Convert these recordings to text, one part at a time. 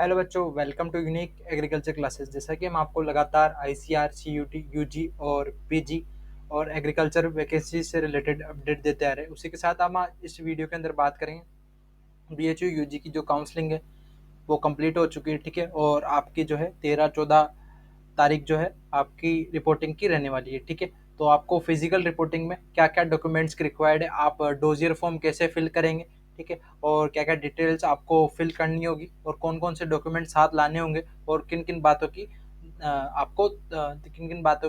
Hello बच्चों, welcome to unique agriculture classes. जैसा कि हम आपको लगातार आईसीआर, सीयूटी, यूजी और पीजी और एग्रीकल्चर वैकेंसी से रिलेटेड अपडेट देते आ रहे हैं, उसी के साथ हम आज इस वीडियो के अंदर बात करेंगे। बीएचयू यूजी की जो काउंसलिंग है वो कंप्लीट हो चुकी है, ठीक है। और आपकी जो है 13-14 तारीख जो है आपकी रिपोर्टिंग की रहने वाली है, ठीक है। तो आपको फिजिकल रिपोर्टिंग में क्या क्या डॉक्यूमेंट्स की रिक्वायर्ड है, आप डोजियर फॉर्म कैसे फिल करेंगे, ठीक है, और क्या क्या डिटेल्स आपको फिल करनी होगी और कौन कौन से डॉक्यूमेंट साथ लाने होंगे और किन किन बातों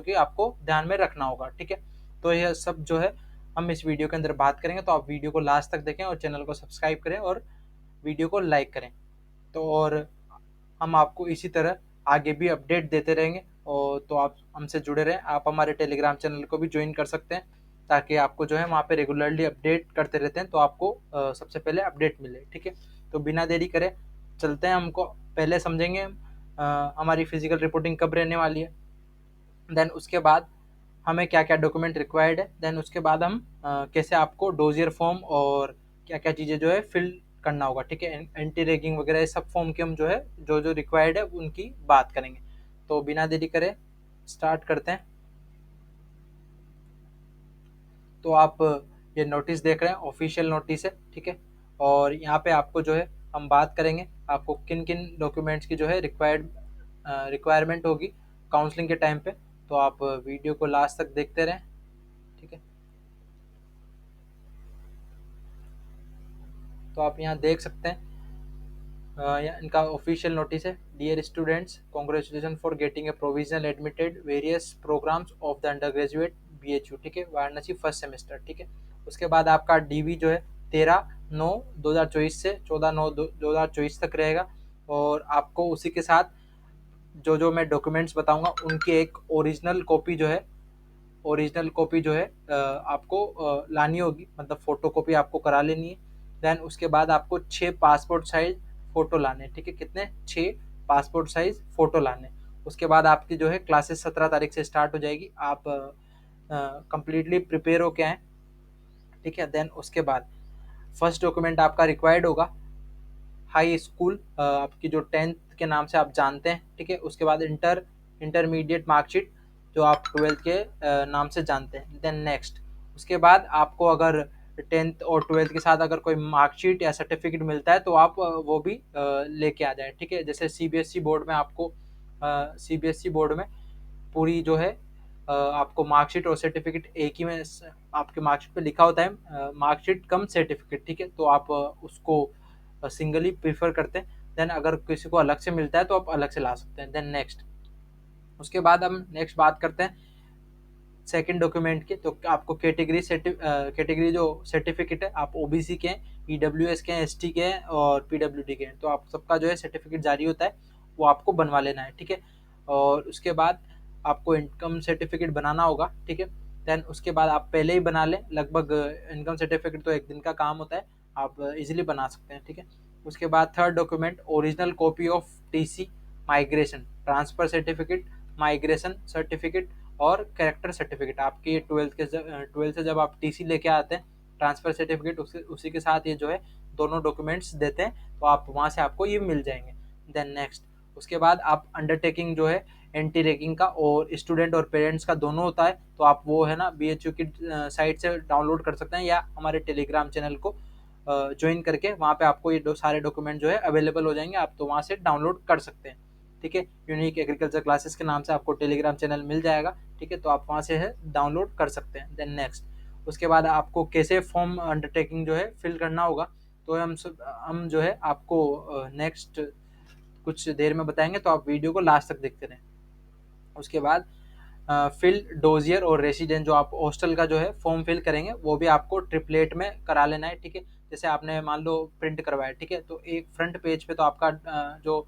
की आपको ध्यान में रखना होगा, ठीक है। तो यह सब जो है हम इस वीडियो के अंदर बात करेंगे, तो आप वीडियो को लास्ट तक देखें और चैनल को सब्सक्राइब करें और वीडियो को लाइक करें। तो और हम आपको इसी तरह आगे भी अपडेट देते रहेंगे, और तो आप हमसे जुड़े रहें। आप हमारे टेलीग्राम चैनल को भी ज्वाइन कर सकते हैं, ताकि आपको जो है वहाँ पे रेगुलरली अपडेट करते रहते हैं, तो आपको सबसे पहले अपडेट मिले, ठीक है। तो बिना देरी करे चलते हैं, हमको पहले समझेंगे हमारी फिजिकल रिपोर्टिंग कब रहने वाली है, देन उसके बाद हमें क्या क्या डॉक्यूमेंट रिक्वायर्ड है, देन उसके बाद हम कैसे आपको डोजियर फॉर्म और क्या क्या चीज़ें जो है फिल करना होगा, ठीक है। एंटी रैगिंग वगैरह सब फॉर्म के हम जो है जो जो रिक्वायर्ड है उनकी बात करेंगे। तो बिना देरी करे स्टार्ट करते हैं। तो आप ये नोटिस देख रहे हैं, ऑफिशियल नोटिस है, ठीक है। और यहाँ पे आपको जो है हम बात करेंगे आपको किन किन डॉक्यूमेंट्स की जो है रिक्वायरमेंट होगी काउंसलिंग के टाइम पे। तो आप वीडियो को लास्ट तक देखते रहें, ठीक है। तो आप यहाँ देख सकते हैं, इनका ऑफिशियल नोटिस है। Dear students, congratulation for getting a provisional admitted various programmes of the undergraduate BHU, ठीक है, वाराणसी फर्स्ट सेमेस्टर, ठीक है। उसके बाद आपका डीवी जो है 13/9/2024 से 14/9/2024 तक रहेगा। और आपको उसी के साथ जो जो मैं डॉक्यूमेंट्स बताऊंगा उनकी एक ओरिजिनल कॉपी जो है आपको लानी होगी, मतलब फोटो कॉपी आपको करा लेनी है। देन उसके बाद आपको 6 पासपोर्ट साइज फोटो लाने, ठीक है। कितने? 6 पासपोर्ट साइज फोटो लाने। उसके बाद आपकी जो है क्लासेस 17 तारीख से स्टार्ट हो जाएगी। आप कंप्लीटली प्रिपेयर होके आए, ठीक है। देन उसके बाद फर्स्ट डॉक्यूमेंट आपका रिक्वायर्ड होगा हाई स्कूल, आपकी जो 10th के नाम से आप जानते हैं, ठीक है। उसके बाद इंटरमीडिएट मार्कशीट जो आप 12th के नाम से जानते हैं। देन नेक्स्ट उसके बाद आपको अगर 10th और 12th के साथ अगर कोई मार्कशीट या सर्टिफिकेट मिलता है तो आप वो भी लेके आ जाएं, ठीक है। जैसे सीबीएसई बोर्ड में आपको सीबीएसई बोर्ड में पूरी जो है आपको मार्कशीट और सर्टिफिकेट एक ही में आपके मार्कशीट पे लिखा होता है, मार्कशीट कम सर्टिफिकेट, ठीक है। तो आप उसको सिंगली प्रीफर करते हैं। देन अगर किसी को अलग से मिलता है तो आप अलग से ला सकते हैं। देन नेक्स्ट उसके बाद हम नेक्स्ट बात करते हैं सेकंड डॉक्यूमेंट की। तो आपको कैटेगरी जो सर्टिफिकेट है, आप ओबीसी के हैं, ईडब्ल्यूएस के हैं, एसटी के हैं और पीडब्ल्यूडी के हैं, तो आप सबका जो है सर्टिफिकेट जारी होता है, वो आपको बनवा लेना है, ठीक है। और उसके बाद आपको इनकम सर्टिफिकेट बनाना होगा, ठीक है। देन उसके बाद आप पहले ही बना लें, लगभग इनकम सर्टिफिकेट तो एक दिन का काम होता है, आप इजीली बना सकते हैं, ठीक है। उसके बाद third document original copy of TC, migration transfer certificate, migration certificate और कैरेक्टर सर्टिफिकेट। आपकी 12th से जब आप टीसी लेके आते हैं, ट्रांसफर सर्टिफिकेट उसी के साथ ये जो है दोनों डॉक्यूमेंट्स देते हैं, तो आप वहाँ से आपको ये मिल जाएंगे। देन नेक्स्ट उसके बाद आप अंडरटेकिंग जो है एंटी रैगिंग का और स्टूडेंट और पेरेंट्स का दोनों होता है, तो आप वो है ना बीएचयू की साइट से डाउनलोड कर सकते हैं या हमारे टेलीग्राम चैनल को ज्वाइन करके वहाँ पे आपको ये सारे डॉक्यूमेंट जो है अवेलेबल हो जाएंगे, आप तो वहाँ से डाउनलोड कर सकते हैं, ठीक है। यूनिक एग्रीकल्चर क्लासेस के नाम से आपको टेलीग्राम चैनल मिल जाएगा, ठीक है। तो आप वहाँ से है डाउनलोड कर सकते हैं। देन नेक्स्ट उसके बाद आपको कैसे फॉर्म अंडरटेकिंग जो है फिल करना होगा, तो हम जो है आपको नेक्स्ट कुछ देर में बताएंगे, तो आप वीडियो को लास्ट तक देखते रहें। उसके बाद फिल डोजियर और रेसिडेंट जो आप हॉस्टल का जो है फॉर्म फिल करेंगे, वो भी आपको ट्रिपलेट में करा लेना है, ठीक है। जैसे आपने मान लो प्रिंट करवाया, ठीक है, तो एक फ्रंट पेज पे तो आपका जो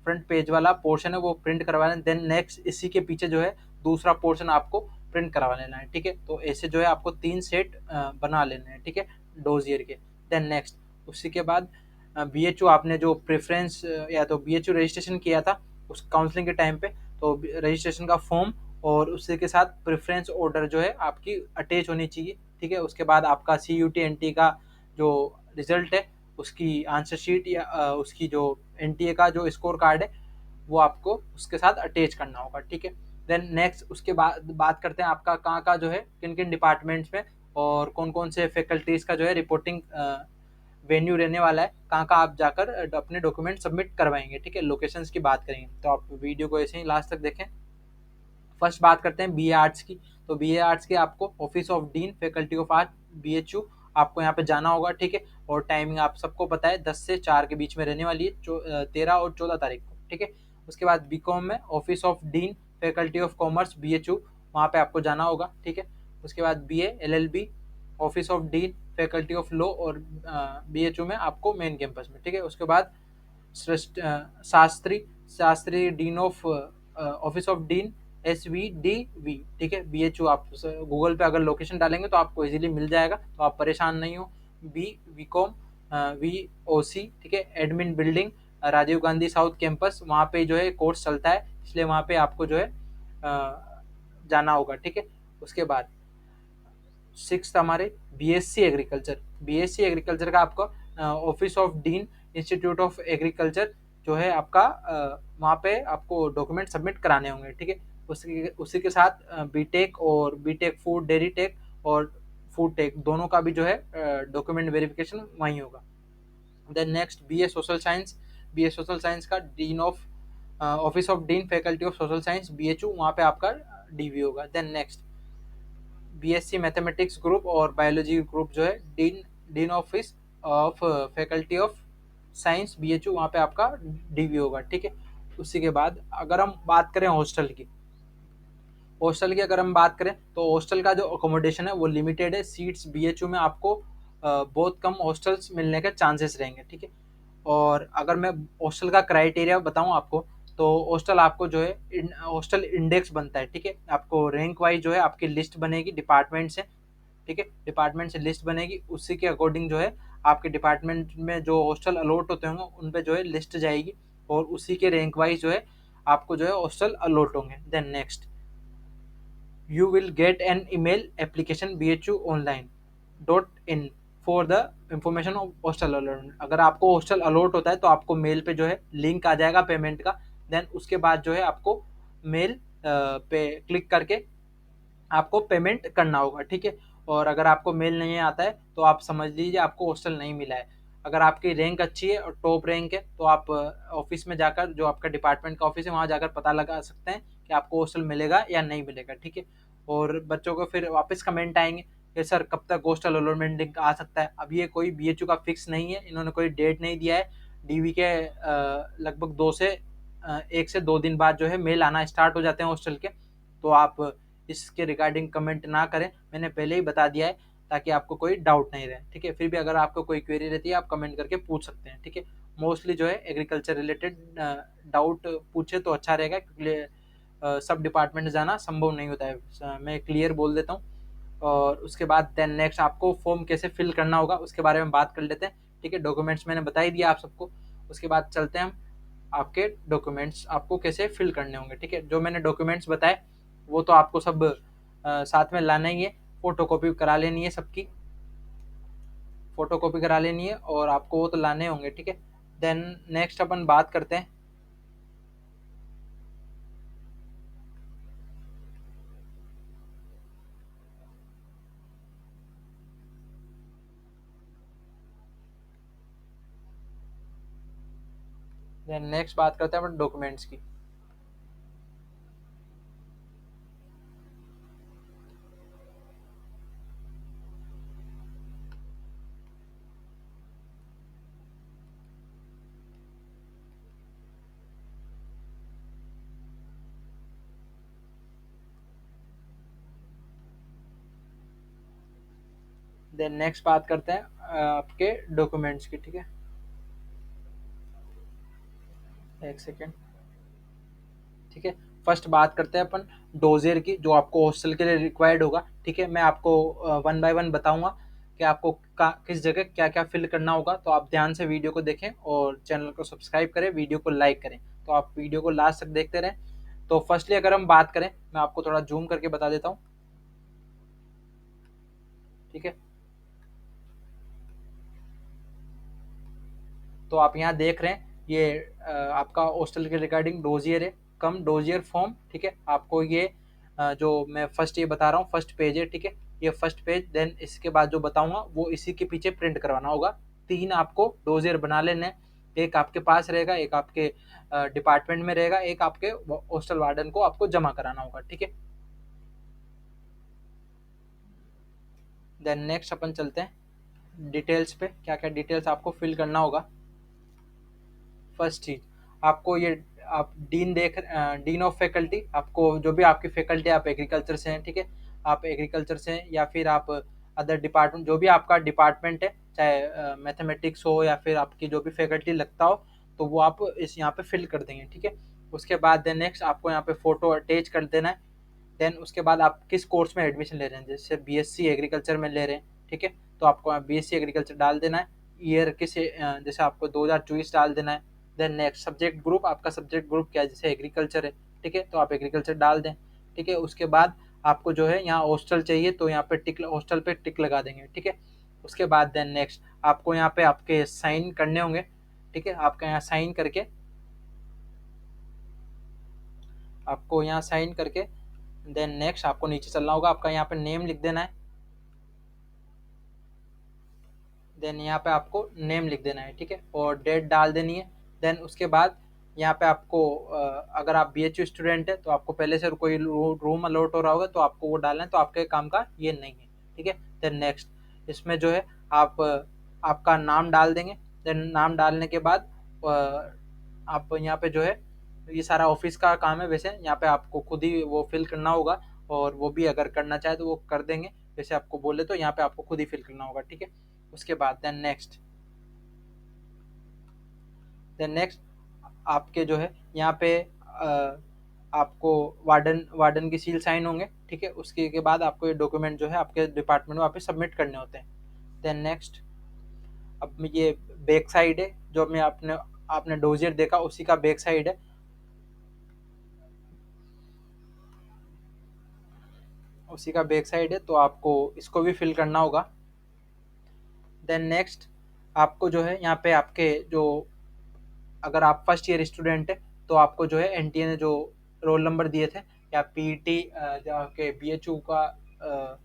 फ्रंट पेज वाला पोर्शन है वो प्रिंट करवा लेना। देन नेक्स्ट इसी के पीछे जो है दूसरा पोर्शन आपको प्रिंट करवा लेना है, ठीक है। तो ऐसे जो है आपको 3 सेट बना लेने हैं, ठीक है, डोजियर के। देन नेक्स्ट उसी के बाद बीएचयू आपने जो प्रेफरेंस या तो बीएचयू रजिस्ट्रेशन किया था उस काउंसलिंग के टाइम पे, तो रजिस्ट्रेशन का फॉर्म और उसी के साथ प्रेफरेंस ऑर्डर जो है आपकी अटैच होनी चाहिए, ठीक है। उसके बाद आपका सी यू टी एन टी का जो रिजल्ट है उसकी आंसर शीट या उसकी जो एनटीए का जो स्कोर कार्ड है वो आपको उसके साथ अटैच करना होगा, ठीक है। देन नेक्स्ट उसके बाद बात करते हैं आपका कहाँ का जो है किन किन डिपार्टमेंट्स में और कौन कौन से फैकल्टीज का जो है रिपोर्टिंग वेन्यू रहने वाला है, कहाँ कहाँ आप जाकर अपने डॉक्यूमेंट सबमिट करवाएंगे, ठीक है। लोकेशंस की बात करेंगे तो आप वीडियो को ऐसे ही लास्ट तक देखें। फर्स्ट बात करते हैं बीए आर्ट्स की। तो बीए आर्ट्स के आपको office of dean faculty of art BHU आपको यहाँ पे जाना होगा, ठीक है। और टाइमिंग आप सबको पता है 10 से 4 के बीच में रहने वाली है, 13 और 14 तारीख को, ठीक है। उसके बाद बीकॉम में office of dean faculty of commerce BHU, वहाँ पे आपको जाना होगा, ठीक है। उसके बाद BA LLB office of dean faculty of law और बीएचयू में आपको मेन कैंपस में, ठीक है। उसके बाद Shastri Shastri dean of office of dean SVDV, ठीक है। BHU आप गूगल पे अगर लोकेशन डालेंगे तो आपको इजीली मिल जाएगा, तो आप परेशान नहीं हो। बीकॉम VOC, ठीक है, admin building Rajiv Gandhi south campus, वहाँ पे जो है कोर्स चलता है, इसलिए वहाँ पे आपको जो है जाना होगा, ठीक है। उसके बाद सिक्स हमारे बीएससी एग्रीकल्चर का आपका office of dean institute of agriculture जो है आपका वहाँ पे आपको डॉक्यूमेंट सबमिट कराने होंगे, ठीक है। उसी के साथ बीटेक और बीटेक फूड डेयरी टेक और फूड टेक दोनों का भी जो है डॉक्यूमेंट वेरिफिकेशन वहीं होगा। Then next BA social science का dean of office of dean faculty of social science BHU, वहाँ पे आपका डीवी होगा। Then next B Sc mathematics group और बायोलॉजी ग्रुप जो है dean office of faculty of science BHU, वहाँ पे आपका डीवी होगा, ठीक है। उसी के बाद अगर हम बात करें हॉस्टल की अगर हम बात करें तो हॉस्टल का जो अकोमोडेशन है वो लिमिटेड है। सीट्स बीएचयू में आपको बहुत कम हॉस्टल्स मिलने के चांसेस रहेंगे, ठीक है। और अगर मैं हॉस्टल का क्राइटेरिया बताऊं आपको, तो हॉस्टल आपको जो है हॉस्टल इंडेक्स बनता है, ठीक है। आपको रैंक वाइज जो है आपकी लिस्ट बनेगी डिपार्टमेंट से, ठीक है। डिपार्टमेंट से लिस्ट बनेगी, उसी के अकॉर्डिंग जो है आपके डिपार्टमेंट में जो हॉस्टल अलॉट होते होंगे उन पे जो है लिस्ट जाएगी और उसी के रैंक वाइज जो है आपको जो है हॉस्टल अलॉट होंगे। Then next you will get an email application bhuonline.in for the information of hostel allotment। अगर आपको हॉस्टल अलॉट होता है तो आपको मेल पे जो है लिंक आ जाएगा पेमेंट का। देन उसके बाद जो है आपको मेल पे क्लिक करके आपको पेमेंट करना होगा, ठीक है। और अगर आपको मेल नहीं आता है तो आप समझ लीजिए आपको हॉस्टल नहीं मिला है। अगर आपकी रैंक अच्छी है और टॉप रैंक है तो आप ऑफिस में जाकर, जो आपका डिपार्टमेंट का ऑफिस है, वहाँ जाकर पता लगा सकते हैं कि आपको हॉस्टल मिलेगा या नहीं मिलेगा, ठीक है। और बच्चों को फिर वापस कमेंट आएंगे कि सर कब तक हॉस्टल अलॉटमेंट लिंक आ सकता है। अब ये कोई बीएचयू का फिक्स नहीं है, इन्होंने कोई डेट नहीं दिया है। डीवी के लगभग 1 से 2 दिन बाद जो है मेल आना स्टार्ट हो जाते हैं हॉस्टल के। तो आप इसके रिगार्डिंग कमेंट ना करें, मैंने पहले ही बता दिया है ताकि आपको कोई डाउट नहीं रहे, ठीक है। फिर भी अगर आपको कोई क्वेरी रहती है आप कमेंट करके पूछ सकते हैं, ठीक है। मोस्टली जो है एग्रीकल्चर रिलेटेड डाउट पूछे तो अच्छा रहेगा, क्योंकि सब डिपार्टमेंट जाना संभव नहीं होता है, मैं क्लियर बोल देता हूँ। और उसके बाद देन नेक्स्ट आपको फॉर्म कैसे फिल करना होगा उसके बारे में बात कर लेते हैं, ठीक है। डॉक्यूमेंट्स मैंने बता ही दिया आप सबको। उसके बाद चलते हैं हम आपके डॉक्यूमेंट्स आपको कैसे फिल करने होंगे, ठीक है। जो मैंने डॉक्यूमेंट्स बताए वो तो आपको सब साथ में लाना ही है। फोटोकॉपी करा लेनी है सबकी, फोटोकॉपी करा लेनी है और आपको वो तो लाने होंगे, ठीक है। देन नेक्स्ट अपन बात करते हैं देन नेक्स्ट बात करते हैं अपन डॉक्यूमेंट्स की। देन नेक्स्ट बात करते हैं आपके डॉक्यूमेंट्स की, ठीक है। एक सेकेंड, ठीक है। फर्स्ट बात करते हैं अपन डोजियर की, जो आपको हॉस्टल के लिए रिक्वायर्ड होगा, ठीक है। मैं आपको वन बाय वन बताऊंगा कि आपको किस जगह क्या क्या फिल करना होगा, तो आप ध्यान से वीडियो को देखें और चैनल को सब्सक्राइब करें, वीडियो को लाइक करें। तो आप वीडियो को लास्ट तक देखते रहें। तो फर्स्टली अगर हम बात करें, मैं आपको थोड़ा जूम करके बता देता हूँ, ठीक है। तो आप यहाँ देख रहे हैं ये आपका हॉस्टल के रिगार्डिंग डोजियर है, कम डोजियर फॉर्म, ठीक है। आपको ये जो मैं फर्स्ट ये बता रहा हूँ फर्स्ट पेज है, ठीक है, ये फर्स्ट पेज। देन इसके बाद जो बताऊंगा वो इसी के पीछे प्रिंट करवाना होगा। 3 आपको डोजियर बना लेने हैं, एक आपके पास रहेगा, एक आपके डिपार्टमेंट में रहेगा, एक आपके हॉस्टल वार्डन को आपको जमा कराना होगा, ठीक है। देन नेक्स्ट अपन चलते हैं डिटेल्स पे, क्या क्या डिटेल्स आपको फिल करना होगा। फर्स्ट चीज आपको ये आप डीन डीन ऑफ फैकल्टी, आपको जो भी आपकी फैकल्टी, आप एग्रीकल्चर से हैं, ठीक है, आप एग्रीकल्चर से हैं या फिर आप अदर डिपार्टमेंट, जो भी आपका डिपार्टमेंट है, चाहे मैथमेटिक्स हो या फिर आपकी जो भी फैकल्टी लगता हो, तो वो आप इस यहाँ पे फिल कर देंगे, ठीक है। उसके बाद देन नेक्स्ट आपको यहाँ पे फोटो अटैच कर देना है। देन उसके बाद आप किस कोर्स में एडमिशन ले रहे हैं, जैसे बीएससी एग्रीकल्चर में ले रहे हैं, ठीक है, तो आपको बीएससी एग्रीकल्चर डाल देना है। ईयर किस जैसे आपको 2024 डाल देना है। देन नेक्स्ट सब्जेक्ट ग्रुप, आपका सब्जेक्ट ग्रुप क्या है, जैसे एग्रीकल्चर है, ठीक है, तो आप एग्रीकल्चर डाल दें, ठीक है। उसके बाद आपको जो है यहाँ हॉस्टल चाहिए, तो यहाँ पे टिक, हॉस्टल पे टिक लगा देंगे, ठीक है। उसके बाद देन नेक्स्ट आपको यहाँ पे आपके साइन करने होंगे, ठीक है, आपका यहाँ साइन करके, आपको यहाँ साइन करके देन नेक्स्ट आपको नीचे चलना होगा, आपका यहाँ पे नेम लिख देना है। देन यहाँ पे आपको नेम लिख देना है, ठीक है, और डेट डाल देनी है। देन उसके बाद यहाँ पे आपको अगर आप बीएचयू स्टूडेंट है तो आपको पहले से कोई रूम अलॉट हो रहा होगा तो आपको वो डालना है, तो आपके काम का ये नहीं है, ठीक है। देन नेक्स्ट इसमें जो है आप आपका नाम डाल देंगे। देन नाम डालने के बाद आप यहाँ पे जो है ये सारा ऑफिस का काम है, वैसे यहाँ पे आपको खुद ही वो फिल करना होगा, और वो भी अगर करना चाहे तो वो कर देंगे, जैसे आपको बोले तो यहाँ पे आपको खुद ही फिल करना होगा, ठीक है। उसके बाद देन नेक्स्ट आपके जो है यहाँ पे आपको वार्डन वार्डन की सील साइन होंगे, ठीक है। उसके के बाद आपको ये डॉक्यूमेंट जो है आपके डिपार्टमेंट में वापस सबमिट करने होते हैं। देन नेक्स्ट अब ये बैक साइड है, जो मैं आपने आपने डोजियर देखा उसी का बैक साइड है, उसी का बैक साइड है, तो आपको इसको भी फिल करना होगा। देन नेक्स्ट आपको जो है यहाँ पे आपके जो, अगर आप फर्स्ट ईयर स्टूडेंट है तो आपको जो है एनटीए ने जो रोल नंबर दिए थे, या पीईटी जो आपके बीएचयू का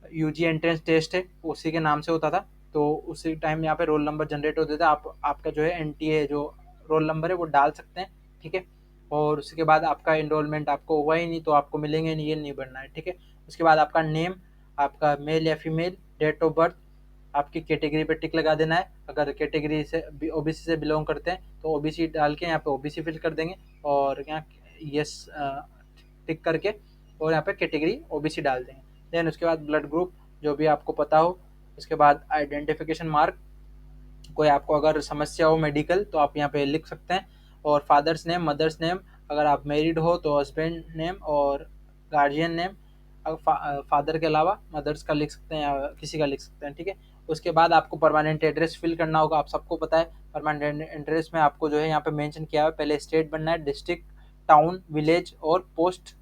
यूजी एंट्रेंस टेस्ट है उसी के नाम से होता था, तो उसी टाइम यहाँ पे रोल नंबर जनरेट होते थे। आप आपका जो है एनटीए जो रोल नंबर है वो डाल सकते हैं, ठीक है। और उसके बाद आपका इनरोलमेंट आपको हुआ ही नहीं तो आपको मिलेंगे नहीं, ये नहीं बनना है, ठीक है। उसके बाद आपका नेम, आपका मेल या फीमेल, डेट ऑफ बर्थ, आपकी कैटेगरी पे टिक लगा देना है। अगर कैटेगरी से ओबीसी से बिलोंग करते हैं तो ओबीसी डाल के यहाँ पे ओबीसी फिल कर देंगे, और यहाँ यस टिक करके और यहाँ पे कैटेगरी ओबीसी डाल देंगे। देन उसके बाद ब्लड ग्रुप जो भी आपको पता हो। उसके बाद आइडेंटिफिकेशन मार्क, कोई आपको अगर समस्या हो मेडिकल तो आप यहाँ पे लिख सकते हैं। और फादर्स नेम, मदर्स नेम, अगर आप मैरिड हो तो हस्बैंड नेम और गार्जियन नेम, फादर के अलावा मदर्स का लिख सकते हैं या किसी का लिख सकते हैं, ठीक है। उसके बाद आपको परमानेंट एड्रेस फिल करना होगा। आप सबको पता है परमानेंट एड्रेस में आपको जो है यहाँ पे मेंशन किया है, पहले स्टेट बनना है, डिस्ट्रिक्ट, टाउन, विलेज और पोस्ट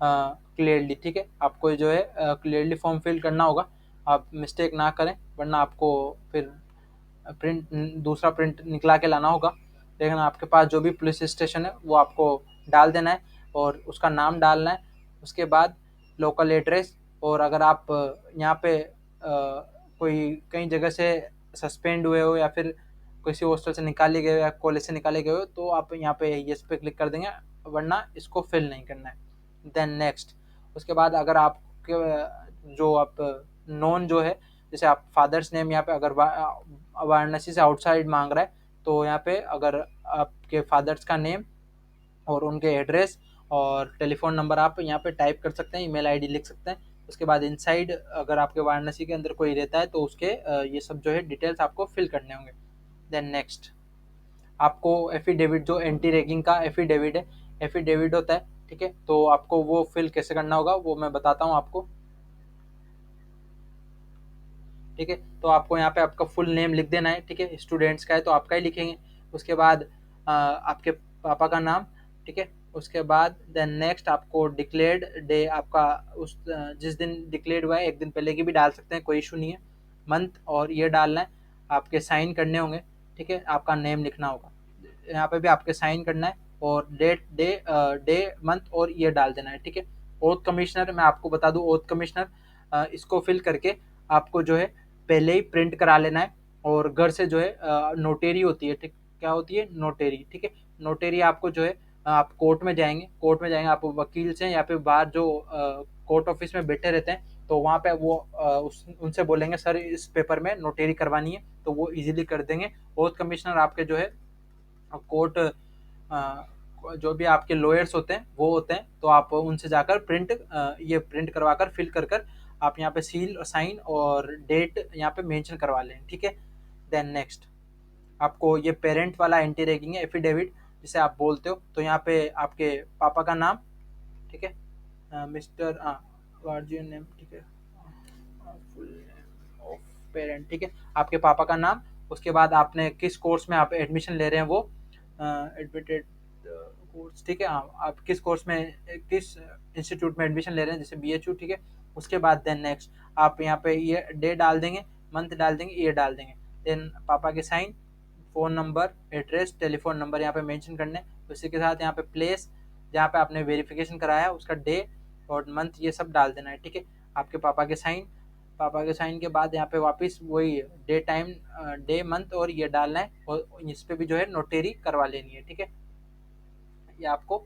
क्लियरली, ठीक है। आपको जो है क्लियरली फॉर्म फिल करना होगा, आप मिस्टेक ना करें वरना आपको फिर प्रिंट दूसरा प्रिंट निकला के लाना होगा। लेकिन आपके पास जो भी पुलिस स्टेशन है वो आपको डाल देना है और उसका नाम डालना है। उसके बाद लोकल एड्रेस, और अगर आप यहाँ पे कोई कई जगह से सस्पेंड हुए हो या फिर किसी हॉस्टल से निकाले गए हो या कॉलेज से निकाले गए हो तो आप यहाँ पे येस पे क्लिक कर देंगे, वरना इसको फिल नहीं करना है। देन नेक्स्ट उसके बाद अगर आपके जो आप नॉन जो है, जैसे आप फादर्स नेम यहाँ पे अगर वाराणसी से आउटसाइड मांग रहा है तो यहाँ पे अगर आपके फादर्स का नेम और उनके एड्रेस और टेलीफोन नंबर आप यहाँ पे टाइप कर सकते हैं, ईमेल आईडी लिख सकते हैं। उसके बाद इनसाइड अगर आपके वाराणसी के अंदर कोई रहता है तो उसके ये सब जो है डिटेल्स आपको फिल करने होंगे। देन नेक्स्ट आपको एफिडेविट, जो एंटी रैगिंग का एफिडेविट है, एफिडेविट होता है, ठीक है, तो आपको वो फिल कैसे करना होगा वो मैं बताता हूँ आपको, ठीक है। तो आपको यहाँ पे आपका फुल नेम लिख देना है, ठीक है, स्टूडेंट्स का है तो आपका ही लिखेंगे। उसके बाद आपके पापा का नाम, ठीक है। उसके बाद देन नेक्स्ट आपको डिक्लेयर्ड डे, आपका उस जिस दिन डिक्लेयर्ड हुआ है एक दिन पहले की भी डाल सकते हैं, कोई इशू नहीं है। मंथ और ईयर डालना है, आपके साइन करने होंगे, ठीक है, आपका नेम लिखना होगा, यहाँ पे भी आपके साइन करना है और डे मंथ और ईयर डाल देना है। ठीक है, ओथ कमिश्नर मैं आपको बता दूं, ओथ कमिश्नर इसको फिल करके आपको जो है पहले ही प्रिंट करा लेना है और घर से जो है नोटेरी होती है, ठीक, क्या होती है, नोटेरी। ठीक है, नोटेरी आपको जो है आप कोर्ट में जाएंगे, आप वकील से या फिर बाहर जो कोर्ट ऑफिस में बैठे रहते हैं, तो वहाँ पे वो उनसे बोलेंगे सर इस पेपर में नोटेरी करवानी है, तो वो इजीली कर देंगे। ओथ कमिश्नर आपके जो है कोर्ट जो भी आपके लॉयर्स होते हैं वो होते हैं, तो आप उनसे जाकर ये प्रिंट करवा कर फिल कर कर आप यहाँ पे सील साइन और डेट यहाँ पे मेंशन करवा लें। ठीक है, देन नेक्स्ट आपको ये पेरेंट वाला एंटी रैगिंग है, एफिडेविट जिसे आप बोलते हो, तो यहाँ पे आपके पापा का नाम, ठीक है, मिस्टर गार्जियन नेम, ठीक है, फुल नेम ऑफ पेरेंट, ठीक है, आपके पापा का नाम, उसके बाद आपने किस कोर्स में आप एडमिशन ले रहे हैं वो एडमिटेड कोर्स, ठीक है, आप किस कोर्स में किस इंस्टीट्यूट में एडमिशन ले रहे हैं, जैसे BHU, ठीक है। उसके बाद देन नेक्स्ट आप यहाँ पे ये डे डाल देंगे, मंथ डाल देंगे, ईयर डाल देंगे, देन पापा के sign, phone number, address, telephone number यहाँ पे मेंशन करने, उसी के साथ यहाँ पे प्लेस जहाँ पे आपने वेरिफिकेशन कराया उसका डे और मंथ ये सब डाल देना है। ठीक है, आपके पापा के साइन के बाद यहाँ पे वापस वही डे मंथ और ये डालना है और इस पे भी जो है नोटेरी करवा लेनी है। ठीक है, ये आपको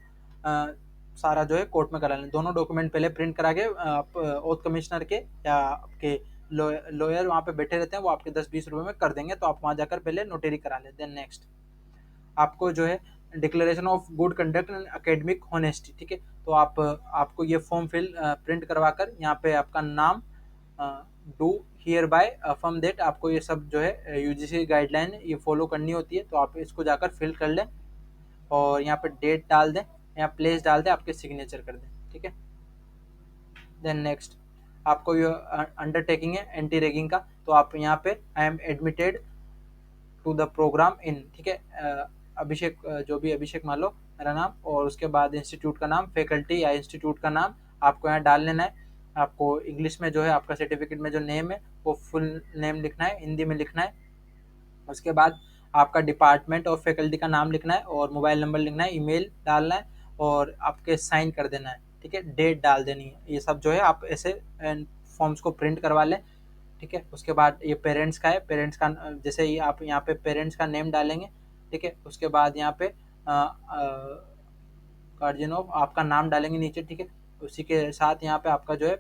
सारा जो है कोर्ट में करा लेना, दोनों डॉक्यूमेंट पहले प्रिंट करा के आप ओथ कमिश्नर के या आपके लॉयर वहाँ पे बैठे रहते हैं, वो आपके 10-20 रुपए में कर देंगे, तो आप वहाँ जाकर पहले नोटेरी करा लें। देन नेक्स्ट आपको जो है declaration of good conduct and academic honesty, ठीक है, तो आपको ये फॉर्म प्रिंट करवा कर यहाँ पे आपका नाम do here bye affirm that, आपको ये सब जो है UGC गाइडलाइन ये फॉलो करनी होती है, तो आप इसको जाकर फिल कर लें और यहाँ पे डेट डाल दें, यहाँ प्लेस डाल दें, आपके सिग्नेचर कर दें। ठीक है, देन नेक्स्ट आपको ये अंडरटेकिंग है एंटी रैगिंग का, तो आप यहाँ पे I am admitted to the programme in, ठीक है, अभिषेक जो भी अभिषेक मान लो मेरा नाम, और उसके बाद इंस्टीट्यूट का नाम, फैकल्टी या इंस्टीट्यूट का नाम आपको यहाँ डाल लेना है। आपको इंग्लिश में जो है आपका सर्टिफिकेट में जो नेम है वो फुल नेम लिखना है, हिंदी में लिखना है। उसके बाद आपका डिपार्टमेंट और फैकल्टी का नाम लिखना है और मोबाइल नंबर लिखना है, ईमेल डालना है और आपके साइन कर देना है। ठीक है, डेट डाल देनी है। ये सब जो है आप ऐसे फॉर्म्स को प्रिंट करवा लें। ठीक है, उसके बाद ये पेरेंट्स का है, पेरेंट्स का जैसे ही आप यहाँ पे पेरेंट्स का नेम डालेंगे, ठीक है, उसके बाद यहाँ पे गार्जियन ऑफ आपका नाम डालेंगे नीचे। ठीक है, उसी के साथ यहाँ पे आपका जो है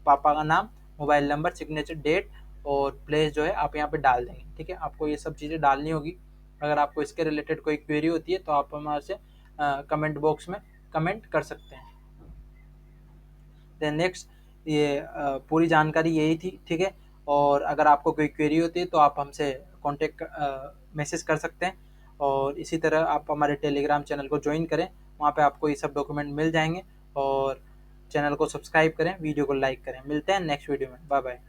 पापा का नाम, मोबाइल नंबर, सिग्नेचर, डेट और प्लेस जो है आप यहाँ पे डाल देंगे। ठीक है, आपको ये सब चीज़ें डालनी होगी। अगर आपको इसके रिलेटेड कोई क्वेरी होती है तो आप हमारे से कमेंट बॉक्स में कमेंट कर सकते हैं। देन नेक्स्ट ये पूरी जानकारी यही थी। ठीक है, और अगर आपको कोई क्वेरी होती है तो आप हमसे कॉन्टेक्ट मैसेज कर सकते हैं, और इसी तरह आप हमारे टेलीग्राम चैनल को ज्वाइन करें, वहाँ पे आपको ये सब डॉक्यूमेंट मिल जाएंगे, और चैनल को सब्सक्राइब करें, वीडियो को लाइक करें। मिलते हैं नेक्स्ट वीडियो में, बाय बाय।